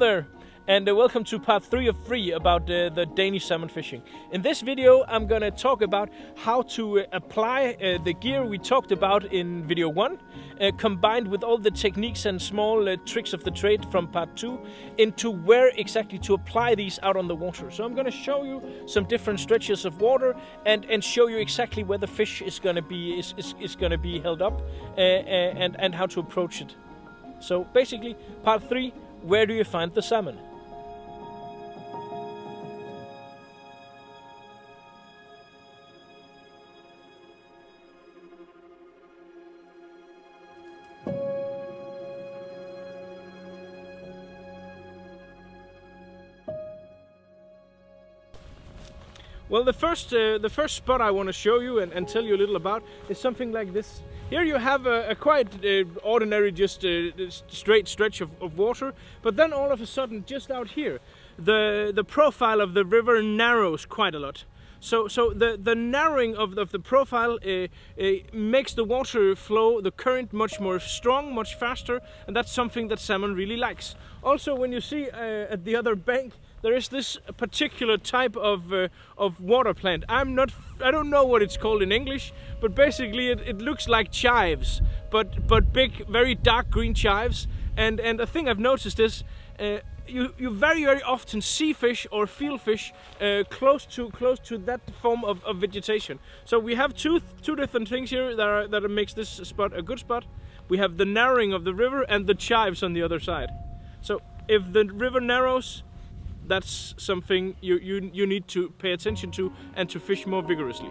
there, and welcome to part 3 of 3 about the Danish salmon fishing. In this video I'm gonna talk about how to apply the gear we talked about in video 1, combined with all the techniques and small tricks of the trade from part 2, into where exactly to apply these out on the water. So I'm gonna show you some different stretches of water and show you exactly where the fish is gonna be held up and how to approach it. So basically, part 3, where do you find the salmon? Well, the first spot I want to show you and tell you a little about is something like this. Here you have a quite ordinary, just straight stretch of water, but then all of a sudden, just out here, the profile of the river narrows quite a lot. So the narrowing of the profile makes the water flow, the current, much more strong, much faster, and that's something that salmon really likes. Also, when you see at the other bank, there is this particular type of water plant. I don't know what it's called in English, but basically it looks like chives, but big, very dark green chives. And a thing I've noticed is you very often see fish or feel fish close to that form of vegetation. So we have two different things here that makes this spot a good spot. We have the narrowing of the river and the chives on the other side. So if the river narrows, that's something you need to pay attention to and to fish more vigorously.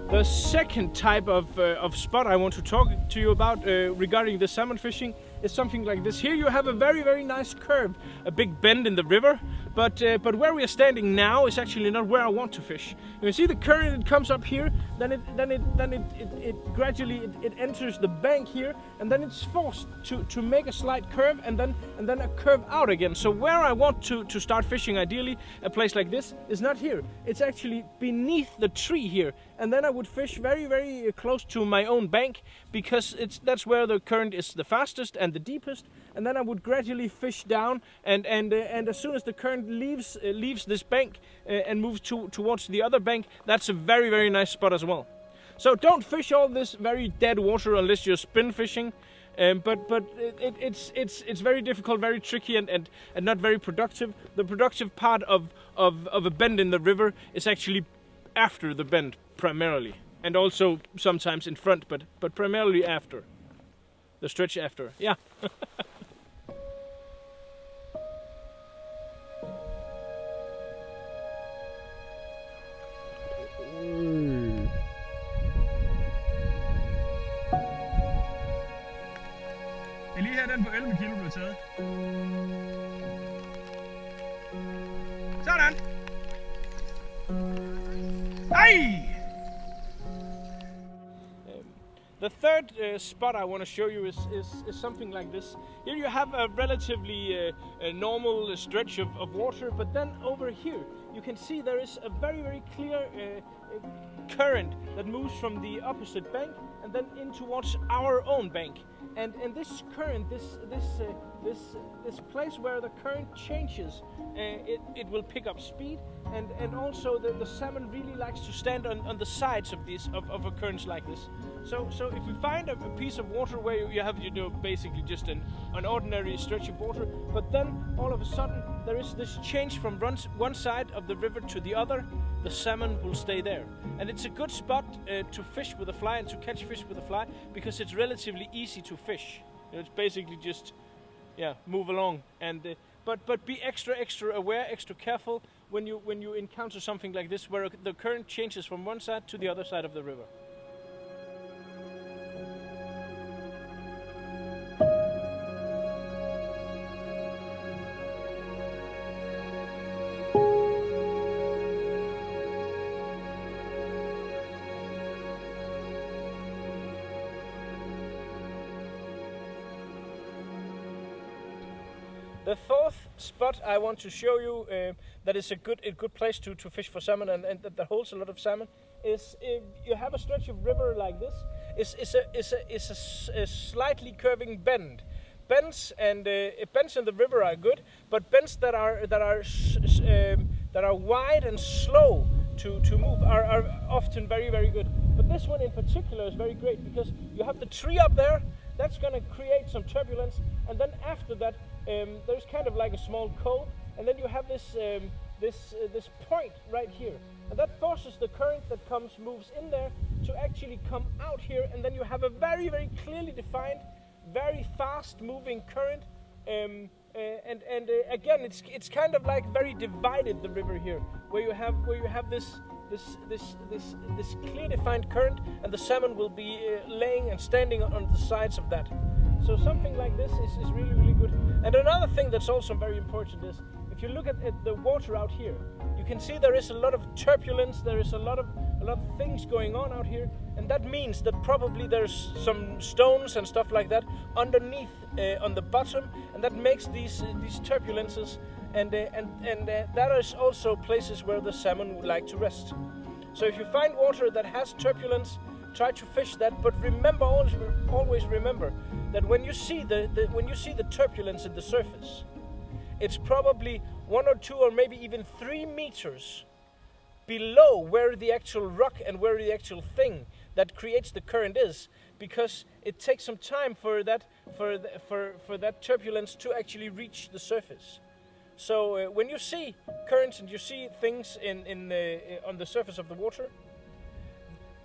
The second type of spot I want to talk to you about regarding the salmon fishing is something like this. Here you have a very nice curve, a big bend in the river, but where we are standing now is actually not where I want to fish. You can see the current, it comes up here, then it gradually enters the bank here, and then it's forced to make a slight curve and then a curve out again. So where I want to start fishing, ideally a place like this, is not here. It's actually beneath the tree here, and then I would fish very close to my own bank, because that's where the current is the fastest and the deepest, and then I would gradually fish down, and as soon as the current leaves this bank and moves towards the other bank, that's a very nice spot as well. So don't fish all this very dead water unless you're spin fishing, but it's very difficult, very tricky, and not very productive. The productive part of a bend in the river is actually after the bend primarily, and also sometimes in front, but primarily after. The stretch after, yeah. Det er lige her, den på 11 kilo blev taget. Sådan! Ej! The third spot I want to show you is something like this. Here you have a relatively normal stretch of water, but then over here you can see there is a very clear current that moves from the opposite bank and then in towards our own bank. And this current, this place where the current changes, it will pick up speed, and also the salmon really likes to stand on the sides of these of currents like this. So if you find a piece of water where you have basically just an ordinary stretch of water, but then all of a sudden there is this change from one side of the river to the other, the salmon will stay there. And it's a good spot to fish with a fly and to catch fish with a fly, because it's relatively easy to fish. It's basically just, move along. And but be extra aware, extra careful when you encounter something like this, where the current changes from one side to the other side of the river. The fourth spot I want to show you that is a good place to fish for salmon and that holds a lot of salmon is you have a stretch of river like this. It's a slightly curving bend. Bends and bends in the river are good, but bends that are wide and slow to move are often very good. But this one in particular is very great because you have the tree up there. That's going to create some turbulence, and then after that there's kind of like a small cove, and then you have this point right here, and that forces the current that moves in there to actually come out here, and then you have a very clearly defined, very fast moving current, and again it's kind of like very divided, the river here, where you have this clear defined current, and the salmon will be laying and standing on the sides of that. So something like this is really good. And another thing that's also very important is if you look at the water out here, you can see there is a lot of turbulence, there is a lot of things going on out here, and that means that probably there's some stones and stuff like that underneath on the bottom, and that makes these turbulences, and that is also places where the salmon would like to rest. So if you find water that has turbulence, try to fish that, but remember, always remember that when you see the turbulence in the surface, it's probably 1 or 2 or maybe even 3 meters below where the actual rock and where the actual thing that creates the current is, because it takes some time for that turbulence to actually reach the surface. So when you see currents and you see things on the surface of the water,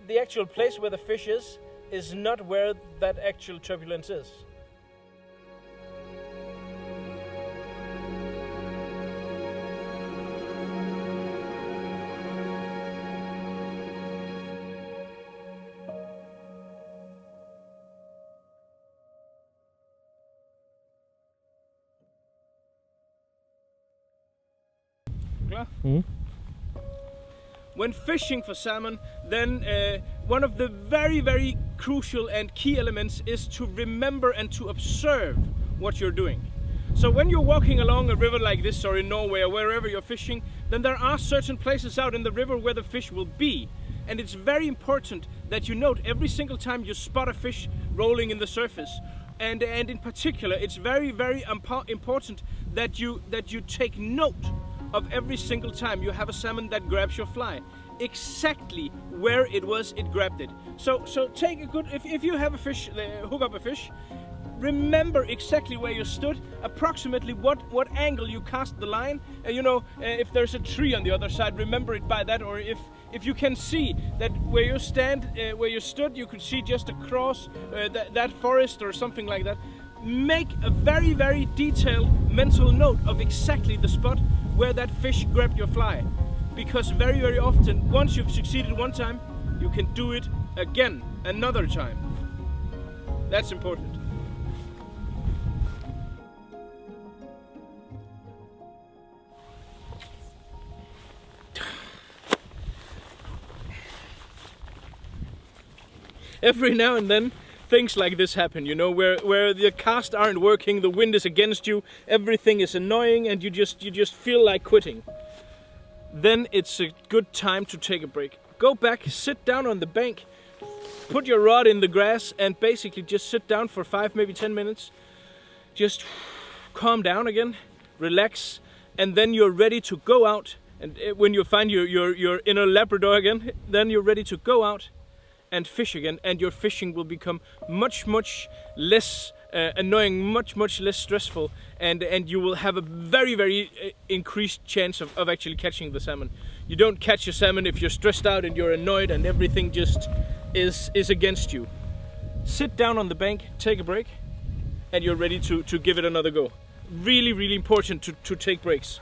the actual place where the fish is not where that actual turbulence is. When fishing for salmon, then one of the very crucial and key elements is to remember and to observe what you're doing. So when you're walking along a river like this, or in Norway or wherever you're fishing, then there are certain places out in the river where the fish will be. And it's very important that you note every single time you spot a fish rolling in the surface. And in particular, it's very important that you take note of every single time you have a salmon that grabs your fly, exactly where it was it grabbed it. So take a good, if you have a fish, hook up a fish, remember exactly where you stood, approximately what angle you cast the line. If there's a tree on the other side, remember it by that. Or if you can see that where you stood, you could see just across that forest or something like that. Make a very detailed mental note of exactly the spot where that fish grabbed your fly, because very often, once you've succeeded one time, you can do it again another time. That's important. Every now and then things like this happen, where the cast aren't working, the wind is against you, everything is annoying, and you just feel like quitting. Then it's a good time to take a break. Go back, sit down on the bank, put your rod in the grass, and basically just sit down for 5, maybe 10 minutes. Just calm down again, relax, and then you're ready to go out. And when you find your inner Labrador again, then you're ready to go out and fish again, and your fishing will become much less annoying, much less stressful, and you will have a very increased chance of actually catching the salmon. You don't catch a salmon if you're stressed out and you're annoyed and everything just is against you. Sit down on the bank, take a break, and you're ready to give it another go. Really important to take breaks.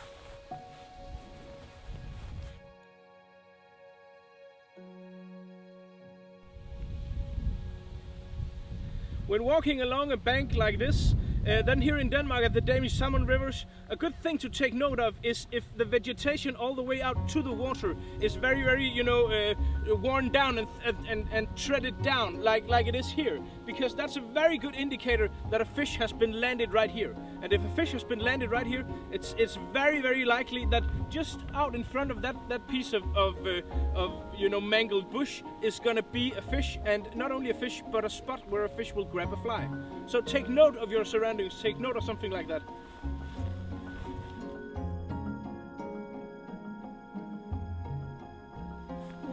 When walking along a bank like this, then here in Denmark at the Danish salmon rivers, a good thing to take note of is if the vegetation all the way out to the water is very worn down and treaded down like it is here, because that's a very good indicator that a fish has been landed right here. And if a fish has been landed right here, it's very, very likely that just out in front of that piece of mangled bush is gonna be a fish, and not only a fish, but a spot where a fish will grab a fly. So take note of your surroundings, take note of something like that.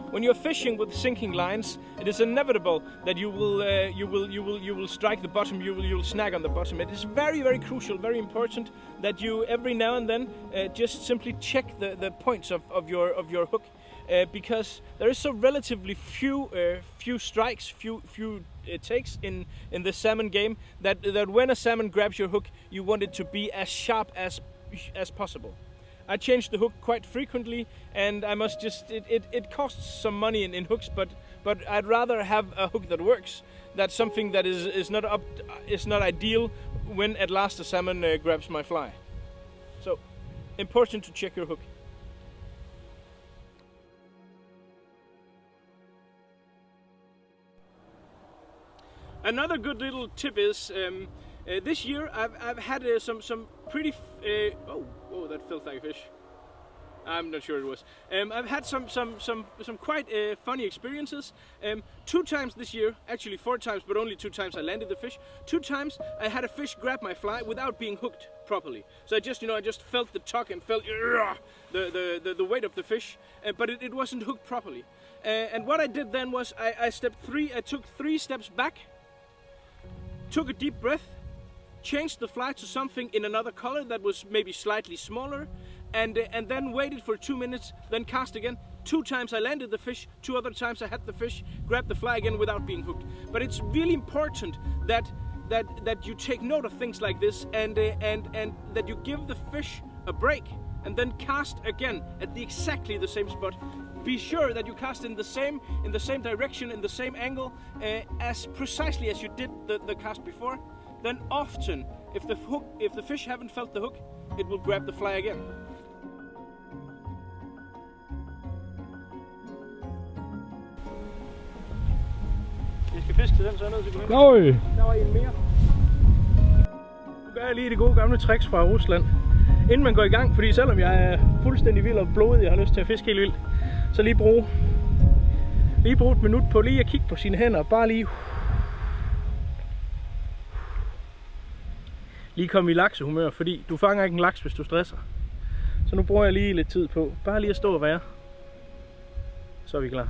When you're fishing with sinking lines, it is inevitable that you will strike the bottom. You will snag on the bottom. It is very, very crucial, very important that you every now and then just simply check the points of your hook, because there is so relatively few strikes, few takes in the salmon game that when a salmon grabs your hook, you want it to be as sharp as possible. I change the hook quite frequently, and I must just, it costs some money in hooks, but I'd rather have a hook that works. That's something that is not ideal when at last a salmon grabs my fly. So, important to check your hook. Another good little tip is, this year I've had some pretty oh, that felt like a fish. I'm not sure it was. I've had some quite funny experiences. 2 times this year, actually 4 times, but only 2 times I landed the fish. 2 times I had a fish grab my fly without being hooked properly. So I just felt the tug and felt the weight of the fish, but it wasn't hooked properly. And what I did then was I took 3 steps back, took a deep breath, changed the fly to something in another color that was maybe slightly smaller, and then waited for 2 minutes, then cast again. 2 times I landed the fish, 2 other times I had the fish grab the fly again without being hooked. But it's really important that you take note of things like this, and that you give the fish a break and then cast again at exactly the same spot. Be sure that you cast in the same direction, in the same angle, as precisely as you did the cast before. Then often, if the fish haven't felt the hook, it will grab the fly again. Jeg skal fiske til den, så er jeg nødt til at gå hen. Der var en mere. Nu gør jeg lige det gode gamle tricks fra Rusland, inden man går i gang, fordi selvom jeg er fuldstændig vild og blodig, jeg har lyst til at fiske helt vildt, så lige bruge et minut på lige at kigge på sine hænder, bare lige komme i laksehumør, fordi du fanger ikke en laks, hvis du stresser. Så nu bruger jeg lige lidt tid på bare lige at stå og være. Så er vi klar.